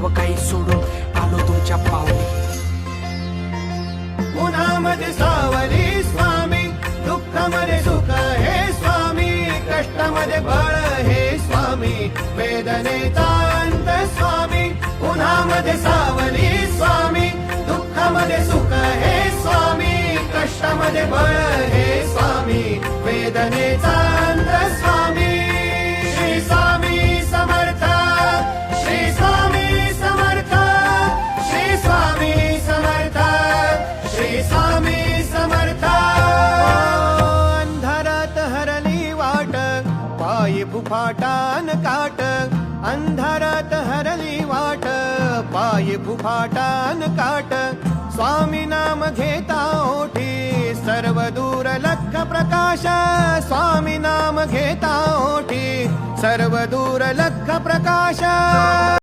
सर्व काही सोडून आलो तुमच्या पावली. उन्हामध्ये सावली स्वामी, दुःखामध्ये सुख हे स्वामी, कष्टामध्ये बळ हे स्वामी, वेदनेचा अंत स्वामी. उन्हामध्ये सावली स्वामी, दुःखामध्ये सुख हे स्वामी, कष्टामध्ये बळ हे स्वामी, वेदनेचा अंत स्वामी. श्री स्वामी समर्थ, श्री स्वामी समर्थ, श्री स्वामी समर्थ, श्री स्वामी समर्थ. अंधारात हरली वाट, पायी फुफाटान काट, अंधारात हरली वाट, पायी फुफाटान काट. स्वामी नाम घेता ओठी, सर्व दूर लख प्रकाश. स्वामी नाम घेता ओठी, सर्व दूर लख प्रकाश.